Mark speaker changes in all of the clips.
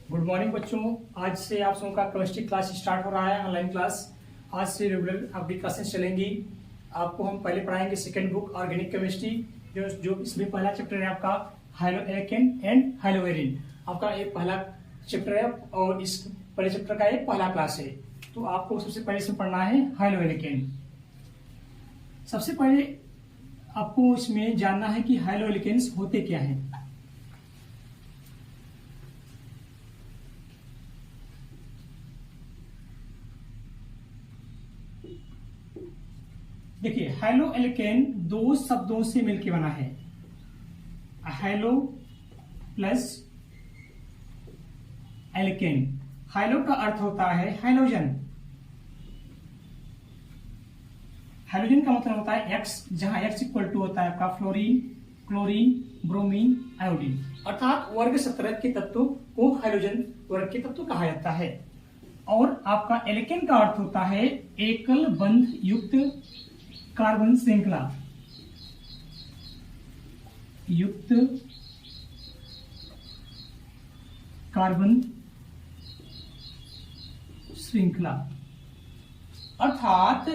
Speaker 1: Good morning बच्चों। आज से आप सबों का केमिस्ट्री क्लास स्टार्ट हो रहा है, ऑनलाइन क्लास। आज से रेगुलर आपकी क्लासेस चलेंगी। आपको हम पहले पढ़ाएंगे सेकेंड बुक ऑर्गेनिक केमिस्ट्री, जो इसमें पहला चैप्टर है आपका हाइलोएल्केन एंड हाइलोवेरिन। आपका एक पहला चैप्टर है और इस पहले चैप्टर का एक पहला क्लास है। तो आपको सबसे पहले इसमें पढ़ना है हाइलोएल्केन। सबसे पहले आपको इसमें जानना है कि हाइलोएल्केन्स होते क्या हैं। देखिए, हाइलोएल्केन दो शब्दों से मिलकर बना है, हाइलो प्लस एल्केन। हाइलो का अर्थ होता है हाइड्रोजन। हाइड्रोजन का मतलब होता है एक्स, जहां एक्स इक्वल टू होता है आपका फ्लोरीन, क्लोरीन, ब्रोमीन, आयोडीन। अर्थात वर्ग 17 के तत्वों को हाइड्रोजन वर्ग के तत्व कहा जाता है। और आपका एल्केन का अर्थ होता है एकल बंध युक्त कार्बन श्रृंखला युक्त कार्बन श्रृंखला। अर्थात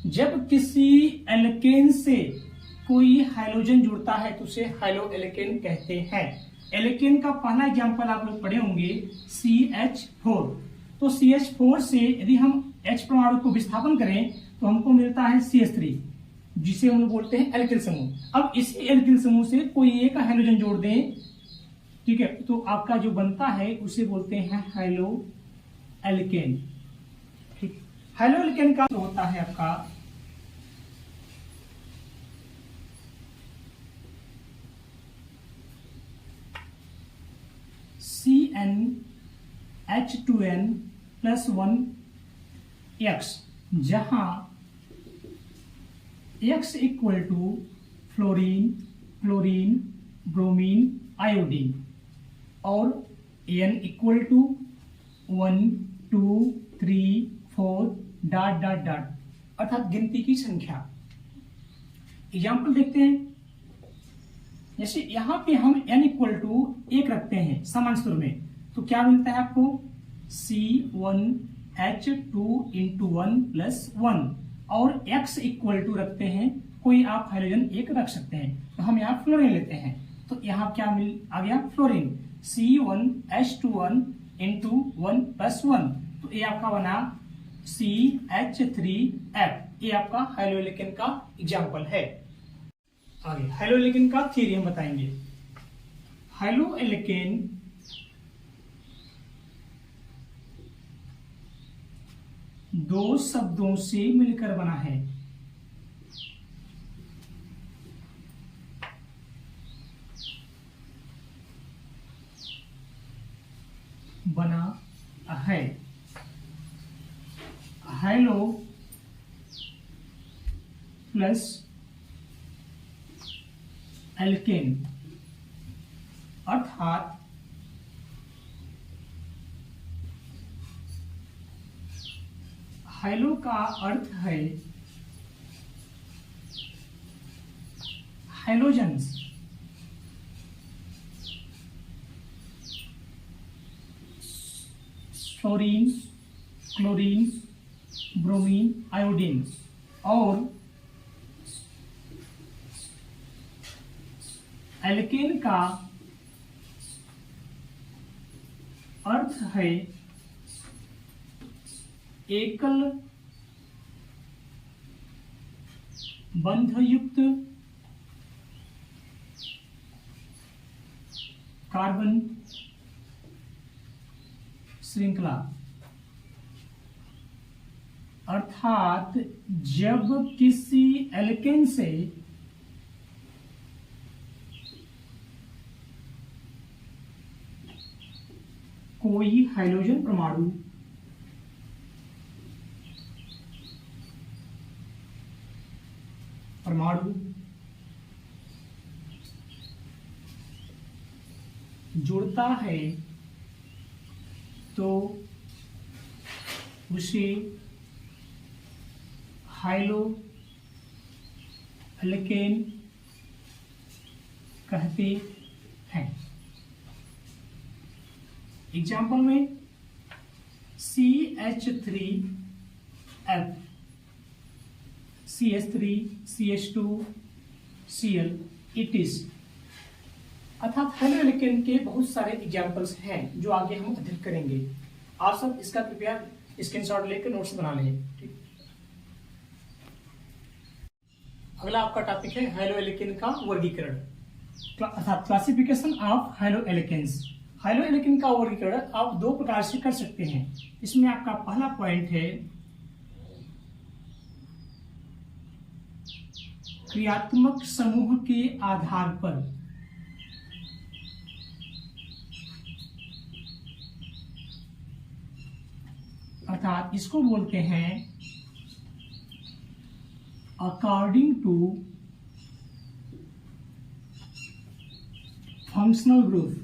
Speaker 1: जब किसी एल्केन से कोई हाइड्रोजन जुड़ता है तो उसे हाइलोएल्केन कहते हैं। एल्केन का पहला एग्जांपल आप लोग पढ़े होंगे CH4। तो CH4 से यदि हम H परमाणु को विस्थापन करें तो हमको मिलता है CH3, जिसे हम लोग बोलते हैं एल्किल समूह। अब इसी एल्किल समूह से कोई एक हाइड्रोजन जोड़ दें, ठीक है, तो आपका जो बनता है उसे बोलते हैं हाइलोएल्केन। ठीक, हाइलोएल्केन का होता है आपका CnH2n+1x, जहां x equal to fluorine, chlorine, bromine, iodine और n equal to 1 2 3 4 dot dot dot, अर्थात गिनती की संख्या। एग्जाम्पल देखते हैं। जैसे यहां पे हम n इक्वल टू 1 रखते हैं समान सूत्र में, तो क्या मिलता है आपको C1H2 इंटू 1+1। और x इक्वल टू रखते हैं, कोई आप हाइड्रोजन एक रख सकते हैं, तो हम यहाँ फ्लोरीन लेते हैं, तो यहाँ क्या आ गया फ्लोरीन C1H2 इंटू 1+1। तो ये आपका बना CH3F। ये आपका हाइलोएल्केन का एग्जाम्पल है। आगे हाइलोएल्केन का थ्योरी हम बताएंगे। हाइलोएल्केन दो शब्दों से मिलकर बना है, हाइलो प्लस एल्केन। अर्थात हाइलो का अर्थ है hydrogens, fluorine, chlorine, bromine, iodine. और एल्केन का अर्थ है एकल बंधयुक्त कार्बन श्रृंखला। अर्थात जब किसी एल्केन से कोई हाइड्रोजन परमाणु जुड़ता है तो उसे हाइलोएल्केन कहते हैं। एग्जाम्पल में CH3F, CH3, CH2, Cl, it is. अर्थात हेलो एल्केन के बहुत सारे एग्जाम्पल्स हैं जो आगे हम अध्ययन करेंगे। आप सब इसका कृपया स्क्रीनशॉट लेकर नोट्स बना लें। ठीक, अगला आपका टॉपिक है हेलो एल्केन का वर्गीकरण, अर्थात classification of haloalkanes. Haloalkane का वर्गीकरण आप दो प्रकार से कर सकते हैं। इसमें आपका पहला पॉइंट है क्रियात्मक समूह के आधार पर। अर्थात इसको बोलते हैं अकॉर्डिंग टू फंक्शनल ग्रुप।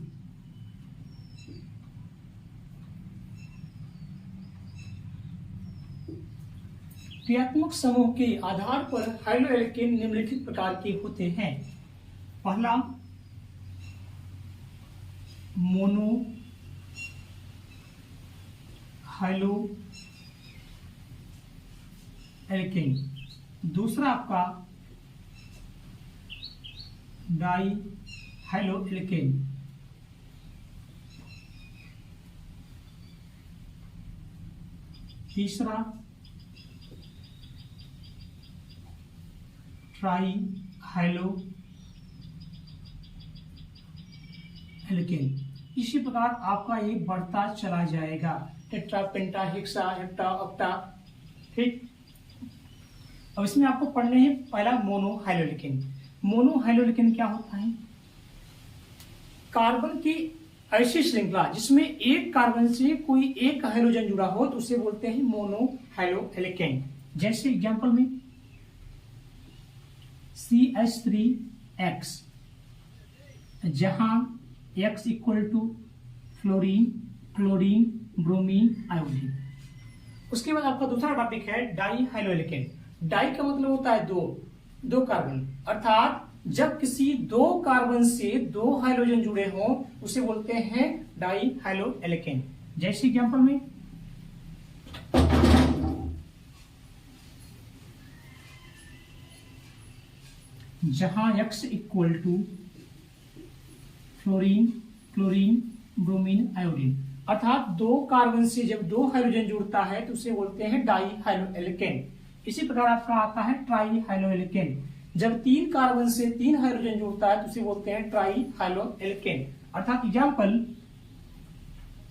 Speaker 1: क्रियात्मक समूह के आधार पर हेलो एल्केन निम्नलिखित प्रकार के होते हैं। पहला मोनो हेलो एल्केन, दूसरा आपका डाई हेलो एल्केन, तीसरा ट्राई हेलो एल्केन। इसी प्रकार आपका ये बढ़ता चला जाएगा, टेट्रा, पेंटा, हेक्सा, हेप्टा, ऑक्टा। ठीक, अब इसमें आपको पढ़ने हैं पहला mono halo alkane. Mono halo alkane क्या होता है? कार्बन की ऐसी श्रृंखला जिसमें एक कार्बन से कोई एक हाइड्रोजन जुड़ा हो तो उसे बोलते हैं मोनो हेलो एल्केन। जैसे एग्जांपल में CH3X, जहां X equal to fluorine, chlorine, bromine, iodine. उसके बाद आपका दूसरा टॉपिक है डाई हेलो एल्केन। डाई का मतलब होता है दो कार्बन, अर्थात जब किसी दो कार्बन से दो हाइड्रोजन जुड़े हों उसे बोलते हैं डाई हेलो एल्केन। जैसे एग्जांपल में जहां X equal to fluorine, chlorine, bromine, iodine. अर्थात दो कार्बन से जब दो हाइड्रोजन जुड़ता है तो उसे बोलते हैं डाई हेलो एल्केन। इसी प्रकार आपका आता है ट्राई हेलो एल्केन। जब तीन कार्बन से तीन हाइड्रोजन जुड़ता है तो उसे बोलते हैं ट्राई हेलो एल्केन। अर्थात एग्जांपल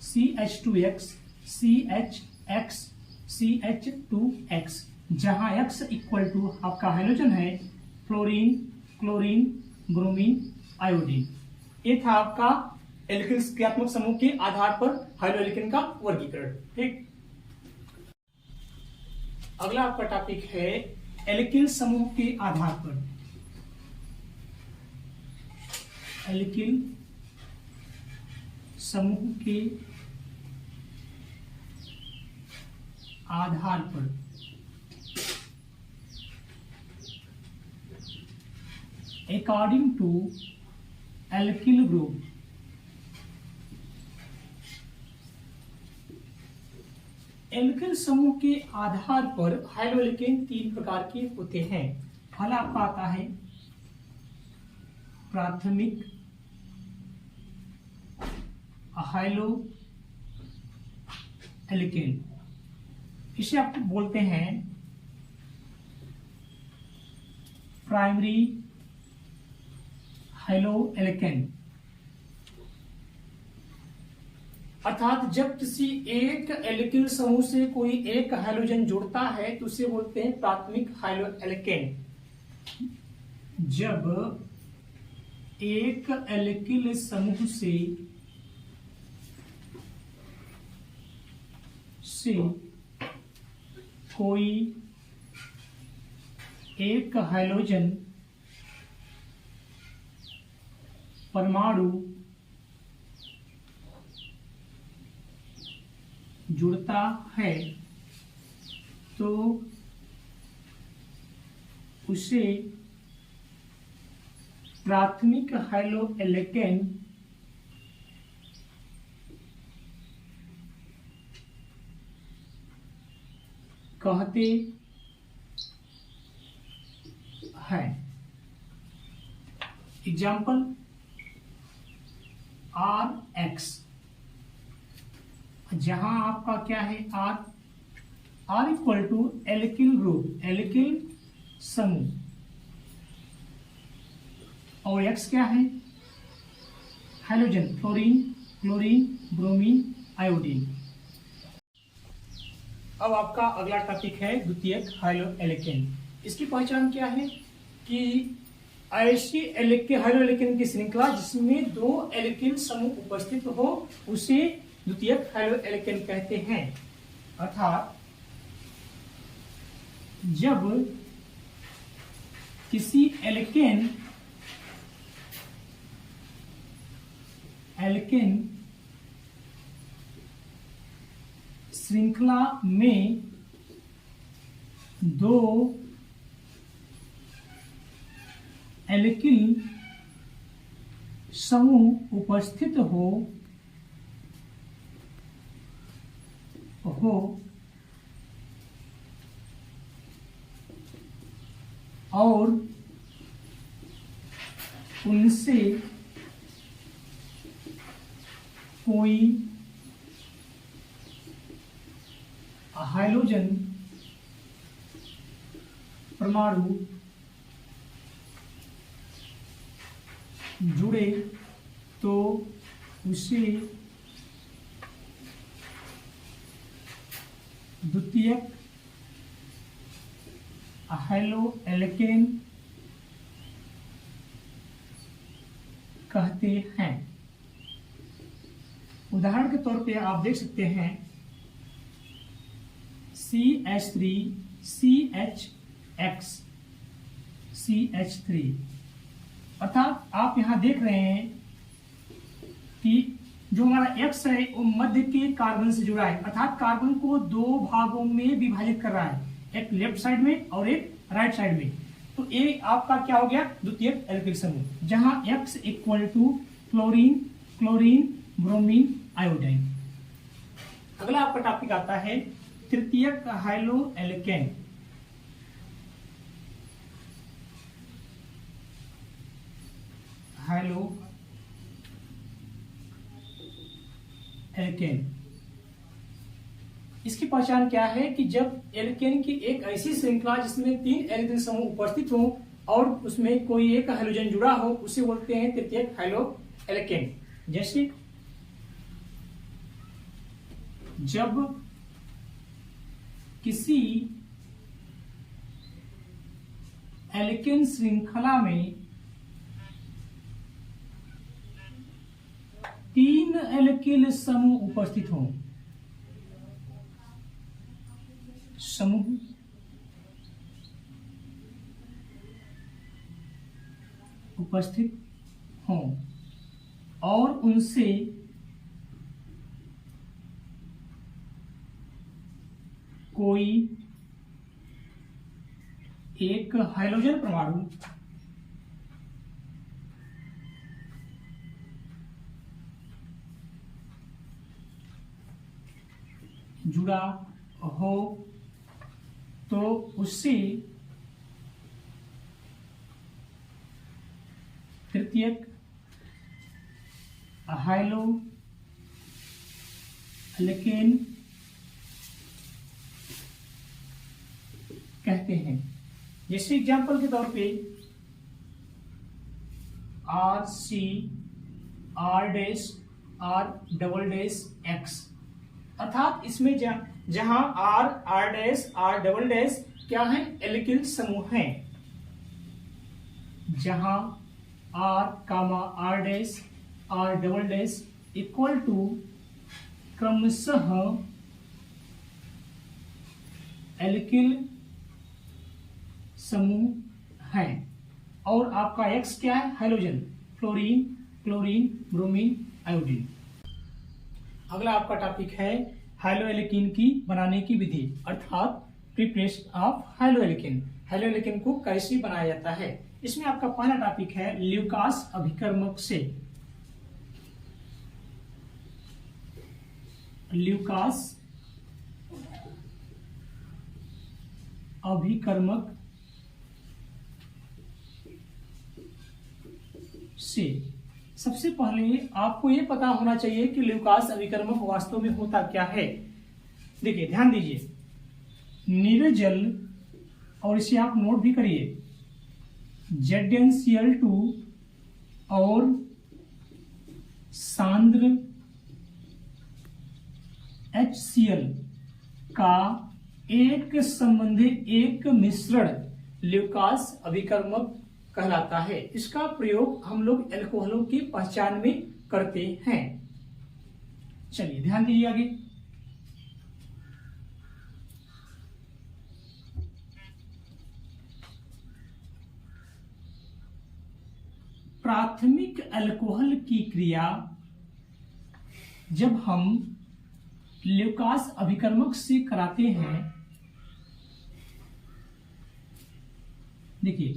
Speaker 1: CH2X, CHX, CH2X, जहां X इक्वल टू आपका हाइड्रोजन है फ्लोरीन, क्लोरीन, ब्रोमीन, आयोडीन। ये था आपका एल्किल क्रियात्मक समूह के आधार पर हेलो एल्केन का वर्गीकरण। ठीक, अगला आपका टॉपिक है एल्किल समूह के आधार पर। एल्किल समूह के आधार पर according to alkyl group. Alkyl समूह के आधार पर हेलो एल्केन तीन प्रकार के होते हैं। पहला आपका आता है प्राथमिक हेलो एल्केन। इसे आप बोलते हैं प्राइमरी हेलो एल्केन। अर्थात जब किसी एक एल्किल समूह से कोई एक हाइड्रोजन जुड़ता है तो उसे बोलते हैं प्राथमिक हेलो एल्केन। जब एक एल्किल समूह से कोई एक हाइड्रोजन परमाणु जुड़ता है तो उसे प्राथमिक हेलो एल्केन कहते हैं। एग्जाम्पल RX, जहां आपका क्या है R equal to alkyl group, alkyl समूह, और X क्या है hydrogen, fluorine, chlorine, bromine, iodine. अब आपका अगला टॉपिक है द्वितीयक हाइड्रोएल्केन। इसकी पहचान क्या है कि ऐसी हाइड्रोएल्केन की श्रृंखला जिसमें दो एल्किल समूह उपस्थित हो उसे द्वितीयक हाइड्रोएल्केन कहते हैं। अर्थात जब किसी एल्केन श्रृंखला में दो एल्किल समूह उपस्थित हो और उनसे कोई हाइड्रोजन परमाणु जुड़े तो उसे द्वितीयक हाइड्रोएल्केन कहते हैं। उदाहरण के तौर पे आप देख सकते हैं CH3 CHX CH3। अर्थात आप यहां देख रहे हैं कि जो हमारा X है वो मध्य के कार्बन से जुड़ा है, अर्थात कार्बन को दो भागों में विभाजित कर रहा है, एक लेफ्ट साइड में और एक राइट साइड में। तो ये आपका क्या हो गया द्वितीयक एल्किल समूह, जहां X equal to chlorine, chlorine, bromine, iodine. अगला आपका टॉपिक आता है तृतीयक हाइड्रोएल्केन। एल्केन, इसकी पहचान क्या है कि जब एल्केन की एक ऐसी श्रृंखला जिसमें तीन एल्केन समूह उपस्थित हो और उसमें कोई एक हाइड्रोजन जुड़ा हो उसे बोलते हैं तृतीयक हाइड्रोएल्केन। जैसे जब किसी एल्केन श्रृंखला में तीन एल्किल समूह उपस्थित हों, समूह उपस्थित हों और उनसे कोई एक हाइड्रोजन परमाणु जुड़ा हो तो उससे तृतीयक हाइड्रोएल्केन कहते हैं। जैसे एग्जांपल के तौर पे RC R' R double dash X, अर्थात इसमें जहां R R' R double dash क्या है एल्किल समूह है, जहां R R' R double dash equal to क्रमशः एल्किल समूह है और आपका X क्या है hydrogen, fluorine, chlorine, bromine, iodine. अगला आपका टॉपिक है हाइड्रोएल्केन की बनाने की विधि, अर्थात प्रिपरेशन ऑफ हाइड्रोएल्केन। हाइड्रोएल्केन को कैसे बनाया जाता है, इसमें आपका पहला टॉपिक है ल्यूकास अभिकर्मक से। ल्यूकास अभिकर्मक से। सबसे पहले आपको यह पता होना चाहिए कि ल्यूकास अभिकर्मक वास्तव में होता क्या है। देखिए, ध्यान दीजिए, निर्जल, और इसे आप नोट भी करिए, ZnCl2 और सांद्र HCl का एक संबंधी एक मिश्रण ल्यूकास अभिकर्मक कहलाता है। इसका प्रयोग हम लोग एल्कोहलों की पहचान में करते हैं। चलिए ध्यान दीजिए आगे। प्राथमिक अल्कोहल की क्रिया जब हम ल्यूकास अभिकर्मक से कराते हैं, देखिए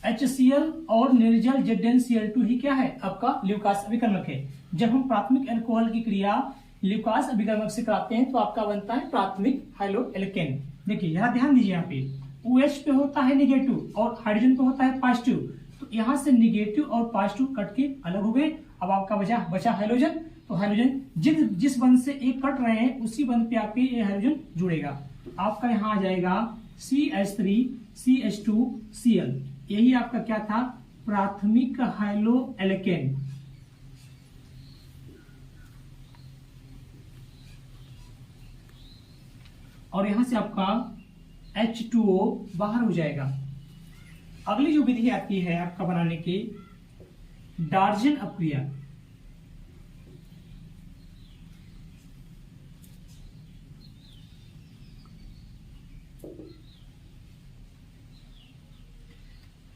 Speaker 1: HCl और निर्जल ZnCl2 ही क्या है, आपका ल्यूकास अभिकर्मक है। जब हम प्राथमिक अल्कोहल की क्रिया ल्यूकास अभिकर्मक से कराते हैं तो आपका बनता है प्राथमिक हाइलो एल्केन। देखिए यहां ध्यान दीजिए, यहाँ पे OH पे होता है निगेटिव और हाइड्रोजन पे होता है पॉजिटिव, तो यहां से निगेटिव और पॉजिटिव कट के अलग हो गए। अब आपका बचा हाइड्रोजन। तो हाइड्रोजन जिस बंध से एक कट रहे हैं उसी बंध पे आपके ये हाइड्रोजन जुड़ेगा, तो आपका यहां आ जाएगा CH3 CH2Cl। यही आपका क्या था, प्राथमिक हाइलो एल्केन। और यहां से आपका H2O बाहर हो जाएगा। अगली जो विधि आती है आपका बनाने की, डार्जन अपक्रिया।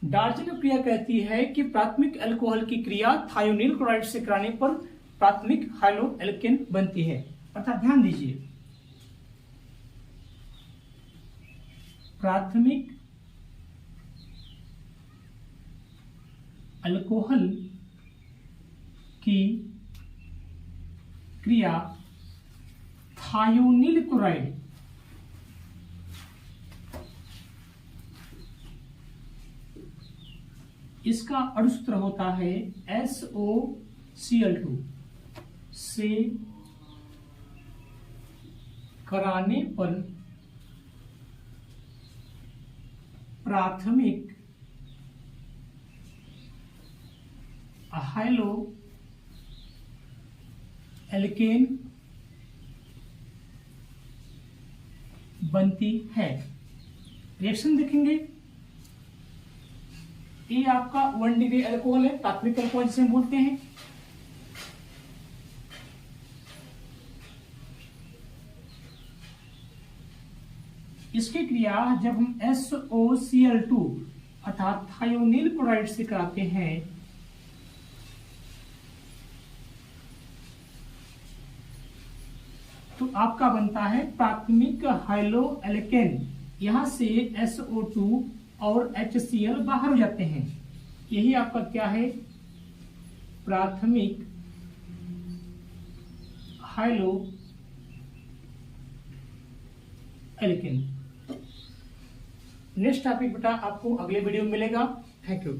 Speaker 1: डार्जन अपक्रिया कहती है कि प्राथमिक अल्कोहल की क्रिया थायोनील क्लोराइड से कराने पर प्राथमिक हाइलो एल्केन बनती है। अर्थात ध्यान दीजिए, प्राथमिक अल्कोहल की क्रिया थायोनील क्लोराइड इसका अणुसूत्र होता है SOCl2 से कराने पर प्राथमिक हाइलो एल्केन बनती है। रिएक्शन देखेंगे, ये आपका 1 डिग्री अल्कोहल है, प्राथमिक अल्कोहल जिसे हम बोलते हैं। इसकी क्रिया जब हम SOCl2 अर्थात थायोनील क्लोराइड से कराते हैं तो आपका बनता है प्राथमिक हाइलो एल्केन। यहां से SO2 और HCl बाहर हो जाते हैं। यही आपका क्या है, प्राथमिक हाइलो एल्केन। नेक्स्ट टॉपिक बेटा आपको अगले वीडियो में मिलेगा। Thank you.